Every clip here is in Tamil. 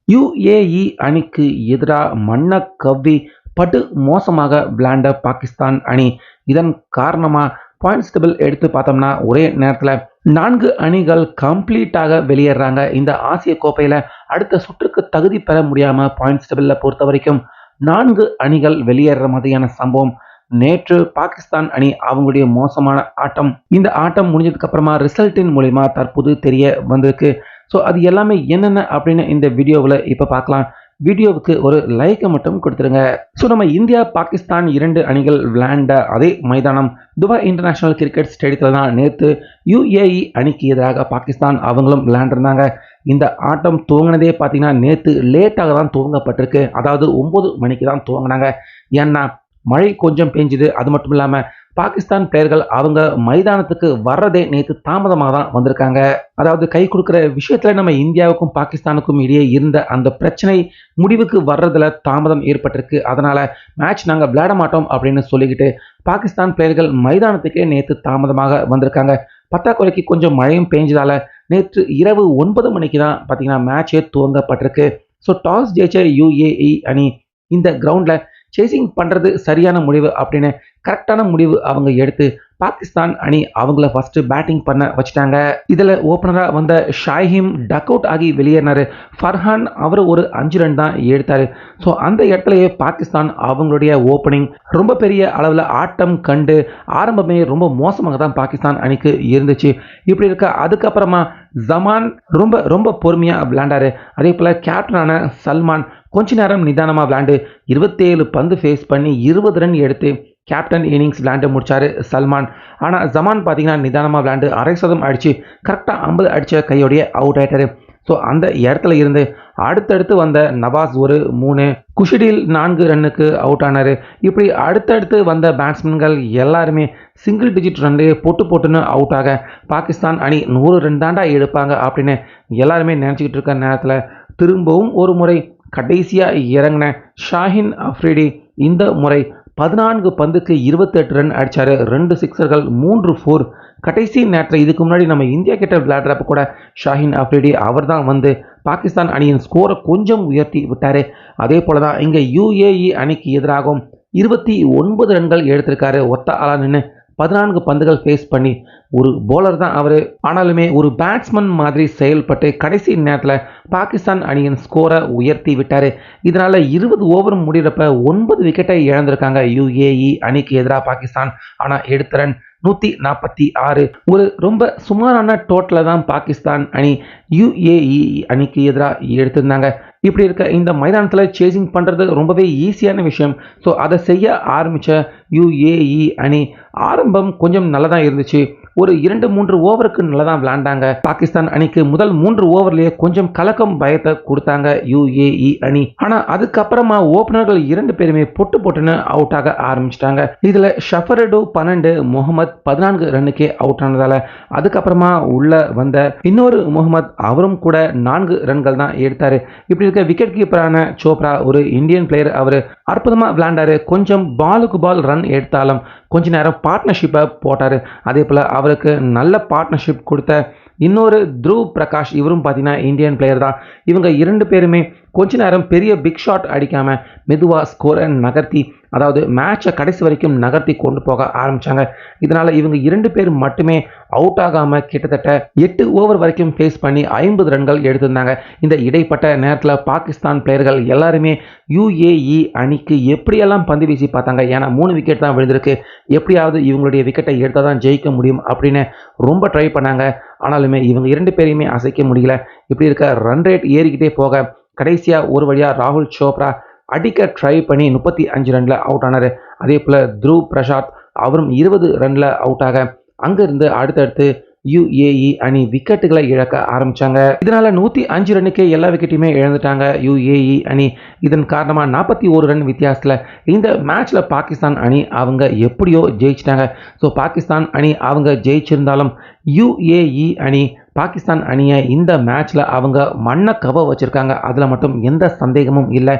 யுஏஇ அணிக்கு எதிராக மண்ண கவ்வி படு மோசமாக விளையாண்ட பாகிஸ்தான் அணி. இதன் காரணமாக பாயிண்ட்ஸ் டேபிள் எடுத்து பார்த்தோம்னா ஒரே நேரத்தில் 4 அணிகள் கம்ப்ளீட்டாக வெளியேறாங்க. இந்த ஆசிய கோப்பையில் அடுத்த சுற்றுக்கு தகுதி பெற முடியாமல் பாயிண்ட்ஸ் டேபிளில் பொறுத்த வரைக்கும் 4 அணிகள் வெளியேற மாதிரியான சம்பவம் நேற்று பாகிஸ்தான் அணி அவங்களுடைய மோசமான ஆட்டம். இந்த ஆட்டம் முடிஞ்சதுக்கு அப்புறமா ரிசல்ட்டின் மூலிமா தற்போது தெரிய வந்திருக்கு. ஸோ அது எல்லாமே என்னென்ன அப்படின்னு இந்த வீடியோவில் இப்போ பார்க்கலாம். வீடியோவுக்கு ஒரு லைக்கை மட்டும் கொடுத்துருங்க. ஸோ நம்ம இந்தியா பாகிஸ்தான் 2 அணிகள் விளையாண்ட அதே மைதானம் துபாய் இன்டர்நேஷனல் கிரிக்கெட் ஸ்டேடியத்தில் தான் நேற்று யுஏஇ அணிக்கு எதிராக பாகிஸ்தான் அவங்களும் விளையாண்டுருந்தாங்க. இந்த ஆட்டம் துவங்கினதே பார்த்தீங்கன்னா நேற்று லேட்டாக தான் துவங்கப்பட்டிருக்கு. அதாவது 9 மணிக்கு தான் துவங்கினாங்க. ஏன்னா மழை கொஞ்சம் பெஞ்சுது. அது மட்டும் இல்லாமல் பாகிஸ்தான் பிளேயர்கள் அவங்க மைதானத்துக்கு வர்றதே நேற்று தாமதமாக தான் வந்திருக்காங்க. அதாவது கை கொடுக்குற விஷயத்தில் நம்ம இந்தியாவுக்கும் பாகிஸ்தானுக்கும் இடையே இருந்த அந்த பிரச்சனை முடிவுக்கு வர்றதுல தாமதம் ஏற்பட்டிருக்கு. அதனால் மேட்ச் நாங்கள் விளையாட மாட்டோம் அப்படின்னு சொல்லிக்கிட்டு பாகிஸ்தான் பிளேயர்கள் மைதானத்துக்கே நேற்று தாமதமாக வந்திருக்காங்க. பத்தாக்குறைக்கு கொஞ்சம் மழையும் பெஞ்சதால நேற்று இரவு 9 மணிக்கு தான் பார்த்தீங்கன்னா மேட்சே துவங்கப்பட்டிருக்கு. ஸோ டாஸ் ஜெயிச்ச யுஏஇ அணி இந்த கிரவுண்டில் சேசிங் பண்ணுறது சரியான முடிவு அப்படின்னு கரெக்டான முடிவு அவங்க எடுத்து பாகிஸ்தான் அணி அவங்கள ஃபர்ஸ்ட் பேட்டிங் பண்ண வச்சுட்டாங்க. இதில் ஓப்பனராக வந்த ஷாஹிம் டக் அவுட் ஆகி வெளியேறினார். ஃபர்ஹான் அவர் ஒரு 5 ரன் தான் எடுத்தார். ஸோ அந்த இடத்துலையே பாகிஸ்தான் அவங்களுடைய ஓப்பனிங் ரொம்ப பெரிய அளவில் ஆட்டம் கண்டு ஆரம்பமே ரொம்ப மோசமாக தான் பாகிஸ்தான் அணிக்கு இருந்துச்சு. இப்படி இருக்க அதுக்கப்புறமா ஜமான் ரொம்ப ரொம்ப பொறுமையாக விளையாண்டாரு. அதே போல் கேப்டனான சல்மான் கொஞ்ச நேரம் நிதானமாக விளையாண்டு 27 பந்து ஃபேஸ் பண்ணி 20 ரன் எடுத்து கேப்டன் இன்னிங்ஸ் விளையாண்டு முடிச்சார் சல்மான். ஆனால் ஜமான் பார்த்தீங்கன்னா நிதானமாக விளையாண்டு 1/2 சதம் அடித்து கரெக்டாக 50 அடித்த கையோடைய அவுட் ஆயிட்டாரு. ஸோ அந்த இடத்துல இருந்து அடுத்தடுத்து வந்த நவாஸ் ஒரு 3, குஷிடில் 4 ரன்னுக்கு அவுட் ஆனார். இப்படி அடுத்தடுத்து வந்த பேட்ஸ்மேன்கள் எல்லாருமே சிங்கிள் டிஜிட் ரன்லேயே போட்டுன்னு அவுட் ஆக பாகிஸ்தான் அணி 100 ரன் தாண்டா எடுப்பாங்க அப்படின்னு எல்லாருமே நினச்சிக்கிட்டு இருக்க நேரத்தில் திரும்பவும் ஒரு முறை கடைசியாக இறங்கின ஷாஹின் அஃப்ரிடி இந்த முறை 14 பந்துக்கு 28 ரன் அடித்தார். 2 சிக்ஸர்கள் 3 4. கடைசி நேரத்தில் இதுக்கு முன்னாடி நம்ம இந்தியா கிட்ட விளையாடுறப்ப கூட ஷாஹின் அஃப்ரிடி அவர் தான் வந்து பாகிஸ்தான் அணியின் ஸ்கோரை கொஞ்சம் உயர்த்தி விட்டார். அதே போல தான் இங்கே யுஏஇ அணிக்கு எதிராகவும் 29 ரன்கள் எடுத்திருக்காரு. ஒத்த ஆளா நின்று 14 பந்துகள் ஃபேஸ் பண்ணி ஒரு போலர் தான் அவர். ஆனாலுமே ஒரு பேட்ஸ்மேன் மாதிரி செயல்பட்டு கடைசி நேரத்தில் பாகிஸ்தான் அணியின் ஸ்கோரை உயர்த்தி விட்டார். இதனால் 20 ஓவர் முடிகிறப்ப 9 விக்கெட்டை இழந்திருக்காங்க யுஏஇ அணிக்கு எதிராக பாகிஸ்தான். ஆனால் எடுத்த ரன் 146. ஒரு ரொம்ப சுமாரான டோட்டலில் தான் பாகிஸ்தான் அணி யுஏஇ அணிக்கு எதிராக எடுத்திருந்தாங்க. இப்படி இருக்க இந்த மைதானத்தில் சேசிங் பண்ணுறது ரொம்பவே ஈஸியான விஷயம். ஸோ அதை செய்ய ஆரம்பித்த யுஏஇ அணி ஆரம்பம் கொஞ்சம் நல்லா தான் இருந்துச்சு. ஒரு 2-3 ஓவருக்கு நல்லா தான் விளையாண்டாங்க. பாகிஸ்தான் அணிக்கு முதல் 3 ஓவர்லேயே கொஞ்சம் கலக்கம் பயத்தை கொடுத்தாங்க யுஏஇ அணி. ஆனால் அதுக்கப்புறமா ஓப்பனர்கள் 2 பேருமே போட்டுன்னு அவுட் ஆக ஆரம்பிச்சிட்டாங்க. இதில் ஷஃபரடு 12, முகமது 14 ரன்னுக்கே அவுட் ஆனதால அதுக்கப்புறமா உள்ள வந்த இன்னொரு முகமது அவரும் கூட 4 ரன்கள் தான் எடுத்தார். இப்படி இருக்க விக்கெட் கீப்பரான சோப்ரா ஒரு இந்தியன் பிளேயர், அவர் அற்புதமாக விளையாண்டாரு. கொஞ்சம் பாலுக்கு பால் ரன் எடுத்தாலும் கொஞ்ச நேரம் பார்ட்னர்ஷிப்பை போட்டார். அதே போல் அவருக்கு நல்ல பார்ட்னர்ஷிப் கொடுத்த இன்னொரு த்ருவ் பிரகாஷ் இவரும் பார்த்தீங்கன்னா இந்தியன் பிளேயர் தான். இவங்க 2 பேருமே கொஞ்ச நேரம் பெரிய பிக் ஷாட் அடிக்காமல் மெதுவாக ஸ்கோரை நகர்த்தி, அதாவது மேட்சை கடைசி வரைக்கும் நகர்த்தி கொண்டு போக ஆரம்பித்தாங்க. இதனால் இவங்க 2 பேர் மட்டுமே அவுட் ஆகாமல் கிட்டத்தட்ட 8 ஓவர் வரைக்கும் ஃபேஸ் பண்ணி 50 ரன்கள் எடுத்திருந்தாங்க. இந்த இடைப்பட்ட நேரத்தில் பாகிஸ்தான் பிளேயர்கள் எல்லாருமே யுஏஇ அணிக்கு எப்படியெல்லாம் பந்து வீசி பார்த்தாங்க. ஏன்னா 3 விக்கெட் தான் விழுந்திருக்கு, எப்படியாவது இவங்களுடைய விக்கெட்டை எடுத்தால் தான் ஜெயிக்க முடியும் அப்படின்னு ரொம்ப ட்ரை பண்ணாங்க. ஆனாலுமே இவங்க 2 பேரையுமே அசைக்க முடியல. இப்படி இருக்க ரன் ரேட் ஏறிக்கிட்டே போக கடைசியாக ஒரு வழியாக ராகுல் சோப்ரா அடிக்க ட்ரை பண்ணி 35 ரனில் அவுட் ஆனார். அதே போல் த்ருவ் பிரசாத் அவரும் 20 ரனில் அவுட் ஆக அங்கிருந்து அடுத்தடுத்து யுஏஇ அணி விக்கெட்டுகளை இழக்க ஆரம்பித்தாங்க. இதனால் 105 ரன்னுக்கே எல்லா விக்கெட்டையுமே இழந்துட்டாங்க யுஏஇ அணி. இதன் காரணமாக 41 ரன் வித்தியாசத்தில் இந்த மேட்ச்சில் பாகிஸ்தான் அணி அவங்க எப்படியோ ஜெயிச்சிட்டாங்க. ஸோ பாகிஸ்தான் அணி அவங்க ஜெயிச்சிருந்தாலும் யுஏஇ அணி பாகிஸ்தான் அணியை இந்த மேட்ச்சில் அவங்க மண்ணை கவ வச்சுருக்காங்க. அதில் மட்டும் எந்த சந்தேகமும் இல்லை.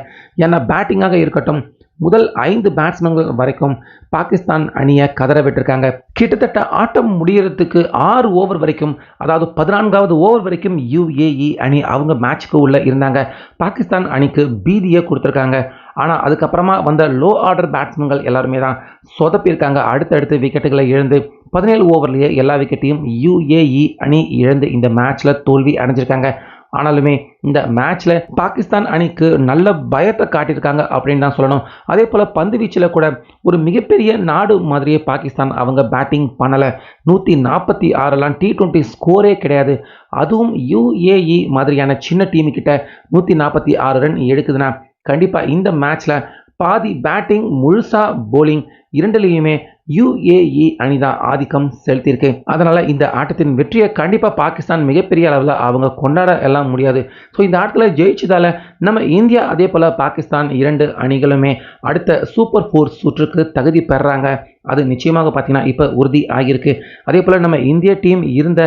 ஏன்னா பேட்டிங்காக இருக்கட்டும், முதல் 5 பேட்ஸ்மேன்கள் வரைக்கும் பாகிஸ்தான் அணியை கதற விட்டுருக்காங்க. கிட்டத்தட்ட ஆட்டம் முடியறதுக்கு 6 ஓவர் வரைக்கும், அதாவது 14வது ஓவர் வரைக்கும் UAE அணி அவங்க மேட்ச்க்கு உள்ள இருந்தாங்க. பாகிஸ்தான் அணிக்கு பீதியை கொடுத்துருக்காங்க. ஆனால் அதுக்கப்புறமா வந்த லோ ஆர்டர் பேட்ஸ்மேன்கள் எல்லாருமே தான் சொதப்பியிருக்காங்க. அடுத்தடுத்து விக்கெட்டுகளை இழந்து 17 ஓவர்லேயே எல்லா விக்கெட்டையும் UAE அணி இழந்து இந்த மேட்ச்சில் தோல்வி அடைஞ்சிருக்காங்க. ஆனாலுமே இந்த மேட்ச்சில் பாகிஸ்தான் அணிக்கு நல்ல பயத்தை காட்டியிருக்காங்க அப்படின்னு தான் சொல்லணும். அதே போல் பந்து வீச்சில் கூட ஒரு மிகப்பெரிய நாடு மாதிரியே பாகிஸ்தான் அவங்க பேட்டிங் பண்ணலை. 146 T20 ஸ்கோரே கிடையாது. அதுவும் UAE மாதிரியான சின்ன டீமுக்கிட்ட 146 ரன் எடுக்குதுன்னா கண்டிப்பாக இந்த மேட்ச்சில் பாதி பேட்டிங் முழுசா போலிங் இரண்டுலேயுமே UAE அணி தான் ஆதிக்கம் செலுத்தியிருக்கு. அதனால் இந்த ஆட்டத்தின் வெற்றியை கண்டிப்பாக பாகிஸ்தான் மிகப்பெரிய அளவில் அவங்க கொண்டாட எல்லாம் முடியாது. ஸோ இந்த ஆட்டத்தில் ஜெயிச்சதால் நம்ம இந்தியா அதே போல் பாகிஸ்தான் 2 அணிகளுமே அடுத்த சூப்பர் 4 சுற்றுக்கு தகுதி பெறாங்க. அது நிச்சயமாக பார்த்தீங்கன்னா இப்போ உறுதி ஆகியிருக்கு. அதே போல் நம்ம இந்திய டீம் இருந்த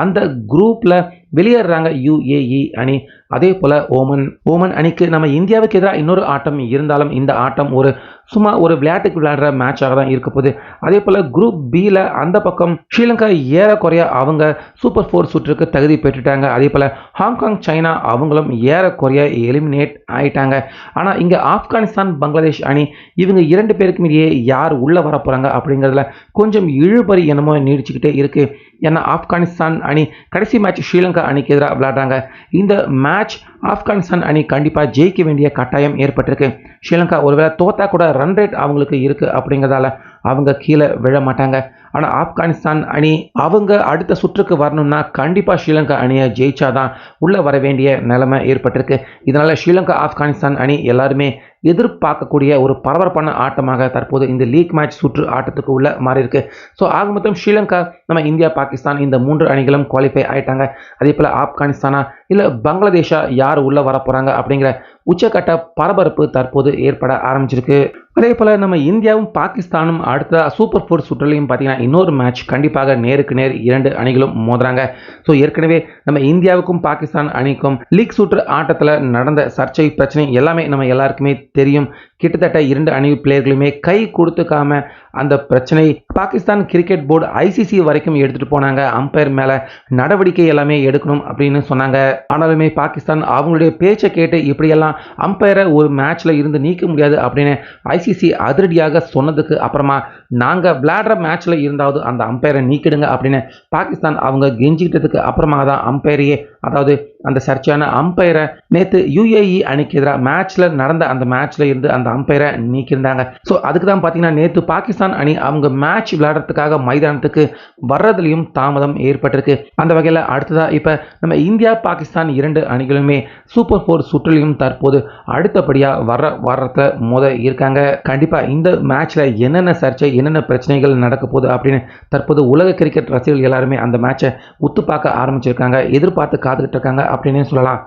அந்த குரூப்பில் வெளியேறாங்க UAE அணி. அதே போல் ஓமன் அணிக்கு நம்ம இந்தியாவுக்கு எதிராக இன்னொரு ஆட்டம் இருந்தாலும் இந்த ஆட்டம் சும்மா ஒரு விளையாட்டுக்கு விளையாடுற மேட்சாக தான் இருக்க போகுது. அதே போல் குரூப் பியில் அந்த பக்கம் ஸ்ரீலங்கா ஏறக்குறைய அவங்க சூப்பர் 4 சுற்றுக்கு தகுதி பெற்றுட்டாங்க. அதே போல் ஹாங்காங் சைனா அவங்களும் ஏறக்குறைய எலிமினேட் ஆயிட்டாங்க. ஆனால் இங்கே ஆப்கானிஸ்தான் பங்களாதேஷ் அணி இவங்க 2 பேருக்கு இடையே யார் உள்ளே வர போகிறாங்க அப்படிங்கிறதுல கொஞ்சம் இழுபறி என்னமோ நீடிச்சுக்கிட்டே இருக்குது. ஏன்னா ஆப்கானிஸ்தான் அணி கடைசி மேட்ச் ஸ்ரீலங்கா அணிக்கு எதிராக விளையாடுறாங்க. இந்த மேட்ச் ஆப்கானிஸ்தான் அணி கண்டிப்பாக ஜெயிக்க வேண்டிய கட்டாயம் ஏற்பட்டிருக்கு. ஸ்ரீலங்கா ஒருவேளை தோத்தா கூட ரன் ரேட் அவங்களுக்கு இருக்குது அப்படிங்கிறதால அவங்க கீழே விழ மாட்டாங்க. ஆனால் ஆப்கானிஸ்தான் அணி அவங்க அடுத்த சுற்றுக்கு வரணும்னா கண்டிப்பாக ஸ்ரீலங்கா அணியை ஜெயிச்சாதான் உள்ளே வர வேண்டிய நிலைமை ஏற்பட்டிருக்கு. இதனால் ஸ்ரீலங்கா ஆப்கானிஸ்தான் அணி எல்லாருமே எதிர்பார்க்கக்கூடிய ஒரு பரபரப்பான ஆட்டமாக தற்போது இந்த லீக் மேட்ச் சுற்று ஆட்டத்துக்கு உள்ள மாறி இருக்கு. ஸோ ஆக மொத்தம் ஸ்ரீலங்கா, நம்ம இந்தியா, பாகிஸ்தான் இந்த 3 அணிகளும் குவாலிஃபை ஆயிட்டாங்க. அதே போல் ஆப்கானிஸ்தானா இல்லை பங்களாதேஷா யார் உள்ளே வர போகிறாங்க அப்படிங்கிற உச்சக்கட்ட பரபரப்பு தற்போது ஏற்பட ஆரம்பிச்சிருக்கு. அதே போல் நம்ம இந்தியாவும் பாகிஸ்தானும் அடுத்த சூப்பர் 4 சுற்றுலையும் பார்த்தீங்கன்னா இன்னொரு மேட்ச் கண்டிப்பாக நேருக்கு நேர் 2 அணிகளும் மோதுறாங்க. ஸோ ஏற்கனவே நம்ம இந்தியாவுக்கும் பாகிஸ்தான் அணிக்கும் லீக் சுற்று ஆட்டத்தில் நடந்த சர்ச்சை பிரச்சனை எல்லாமே நம்ம எல்லாருக்குமே தெரியும். கிட்டத்தட்ட 2 அணி பிளேயர்களுமே கை கொடுத்துக்காம அந்த பிரச்சனை பாகிஸ்தான் கிரிக்கெட் போர்டு ICC வரைக்கும் எடுத்துகிட்டு போனாங்க. அம்பையர் மேலே நடவடிக்கை எல்லாமே எடுக்கணும் அப்படின்னு சொன்னாங்க. ஆனாலுமே பாகிஸ்தான் அவங்களுடைய பேச்சை கேட்டு இப்படியெல்லாம் அம்பையரை ஒரு மேட்ச்சில் இருந்து நீக்க முடியாது அப்படின்னு ICC அதிரடியாக சொன்னதுக்கு அப்புறமா நாங்கள் விளையாடுற மேட்ச்சில் இருந்தாவது அந்த அம்பையரை நீக்கிடுங்க அப்படின்னு பாகிஸ்தான் அவங்க கெஞ்சிக்கிட்டதுக்கு அப்புறமா தான் அம்பையரையே, அதாவது அந்த சர்ச்சையான அம்பையரை நேற்று UAE அணிக்கு எதிராக மேட்ச்சில் நடந்த அந்த மேட்ச்சில் இருந்து அந்த அம்பையரை நீக்கியிருந்தாங்க. ஸோ அதுக்கு தான் பார்த்தீங்கன்னா நேற்று பாகிஸ்தான் அணி அவங்க மேட்ச் விளையாடுறதுக்காக மைதானத்துக்கு வர்றதுலையும் தாமதம் ஏற்பட்டிருக்கு. அந்த வகையில் அடுத்ததாக இப்போ நம்ம இந்தியா பாகிஸ்தான் 2 அணிகளுமே சூப்பர் 4 சுற்றுலையும் தற்போது அடுத்தபடியாக வர்றத இருக்காங்க. கண்டிப்பாக இந்த மேட்ச்சில் என்னென்ன சர்ச்சை, என்னென்ன பிரச்சனைகள் நடக்க போகுது அப்படின்னு தற்போது உலக கிரிக்கெட் ரசிகர்கள் எல்லாருமே அந்த மேட்சை உத்து பார்க்க ஆரம்பிச்சிருக்காங்க, எதிர்பார்த்து காத்துக்கிட்டு இருக்காங்க அப்படின்னு சொல்லலாம்.